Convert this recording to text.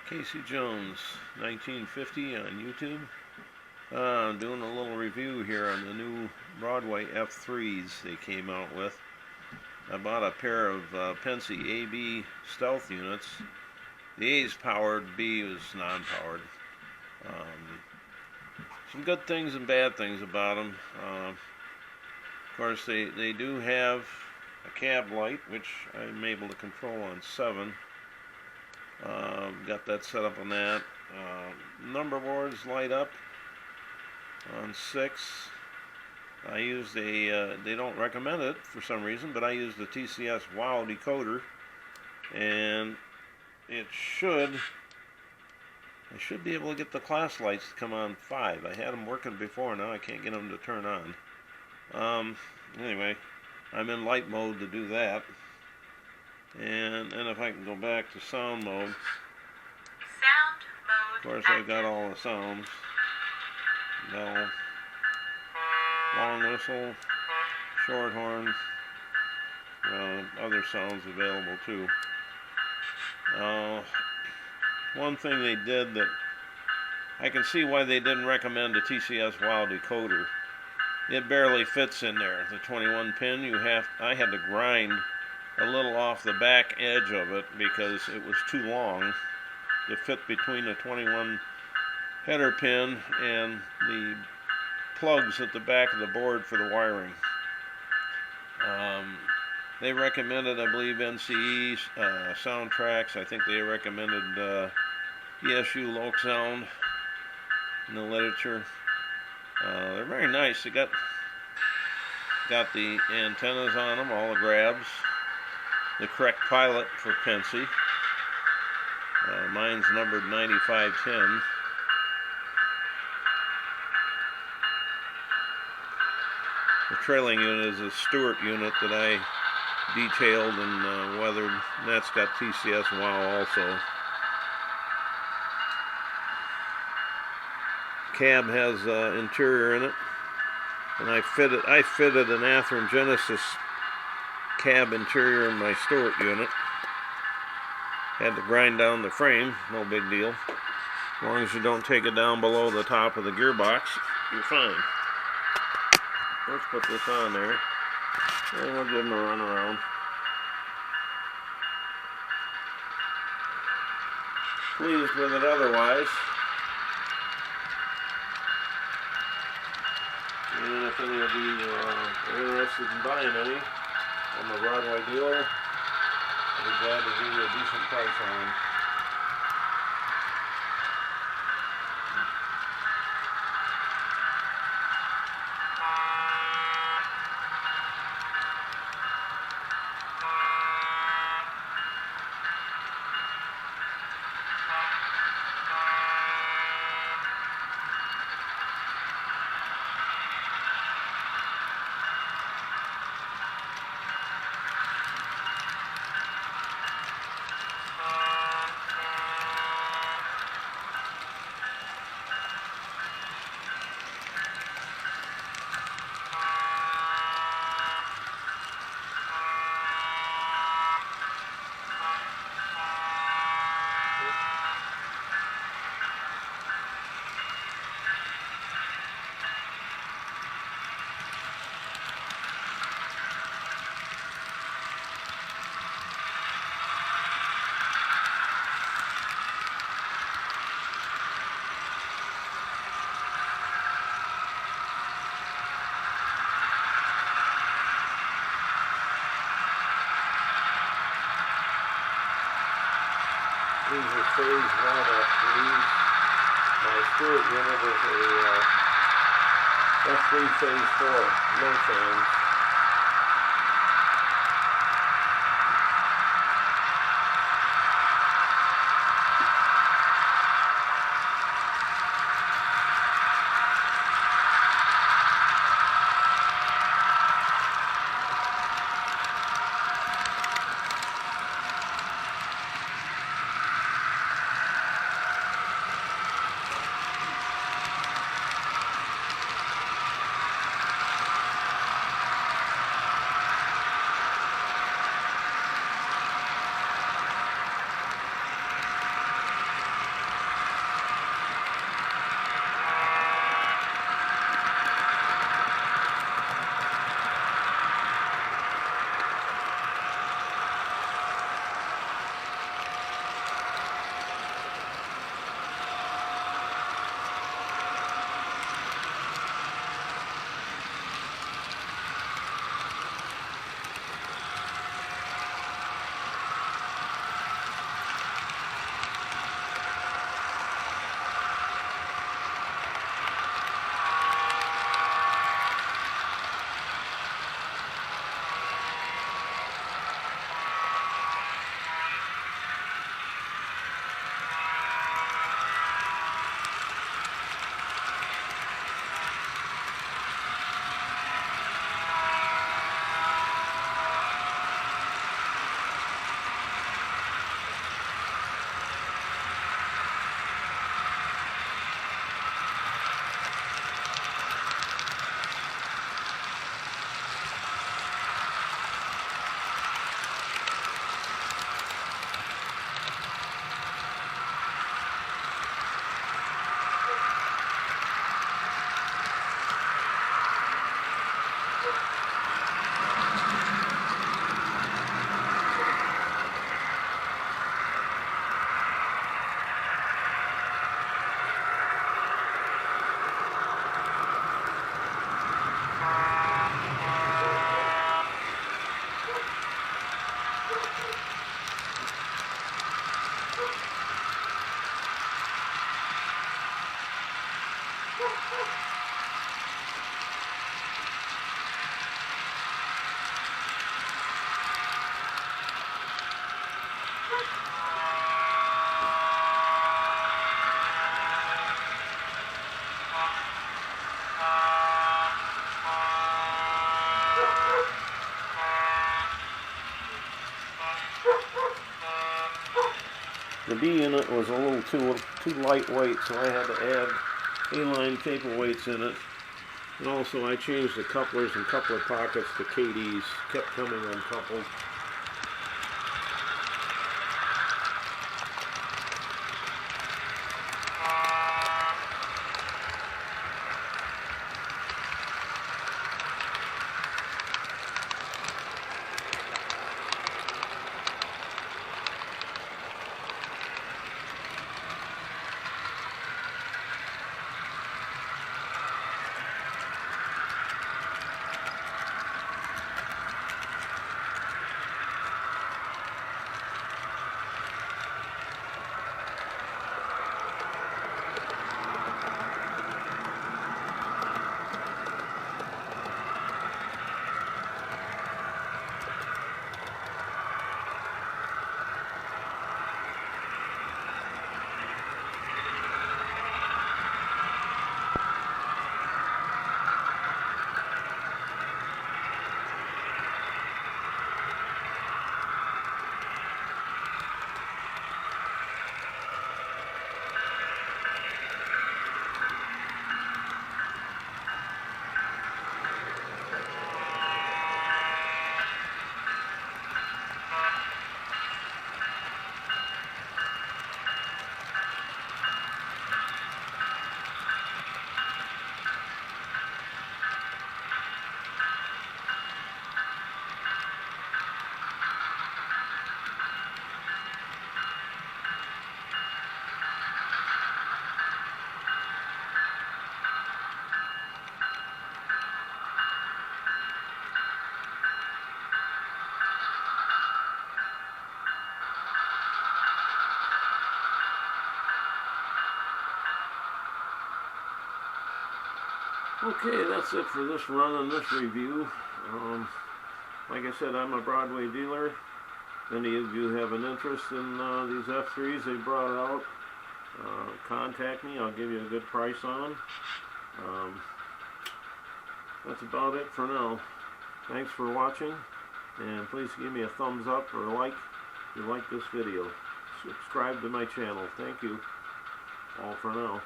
Casey Jones, 1950 on YouTube. Doing a little review here on the new Broadway F3s they came out with. I bought a pair of Penske AB stealth units. The A is powered, B is non-powered. Some good things and bad things about them. Of course, they do have a cab light, which I'm able to control on 7. Got that set up on that. Number boards light up on 6. I used a, they don't recommend it for some reason, but I used the TCS Wow decoder, and I should be able to get the class lights to come on 5. I had them working before, now I can't get them to turn on. Anyway, I'm in light mode to do that. And if I can go back to sound mode. Of course, I've got all the sounds. Bell, long whistle, short horn, other sounds available too. One thing they did that I can see why they didn't recommend a TCS Wow decoder. It barely fits in there. The 21 pin, I had to grind a little off the back edge of it because it was too long to fit between the 21 header pin and the plugs at the back of the board for the wiring. They recommended, I believe, NCE soundtracks. I think they recommended ESU low sound in the literature. They're very nice. They got the antennas on them, all the grabs, the correct pilot for Penske. Mine's numbered 9510. The trailing unit is a Stewart unit that I detailed and weathered, and that's got TCS Wow also. Cab has interior in it, and I fitted an Athearn Genesis cab interior in my Stewart unit. Had to grind down the frame, no big deal. As long as you don't take it down below the top of the gearbox, you're fine. Let's put this on there, and we'll give them a run around. Pleased with it otherwise. And if any of you are interested in buying any, I'm a Broadway dealer. I'll be glad to give you a decent price on them. These are phase 1 F3s. My Stewart unit is a F3 phase 4 low fans. The B unit was a little too lightweight, so I had to add A-line paperweights in it. And also I changed the couplers and coupler pockets to Kadees, kept coming uncoupled. Okay, that's it for this run and this review. Like I said, I'm a Broadway dealer. If any of you have an interest in these F3s they brought out, contact me. I'll give you a good price on them. That's about it for now. Thanks for watching, and please give me a thumbs up or a like if you like this video. Subscribe to my channel. Thank you all for now.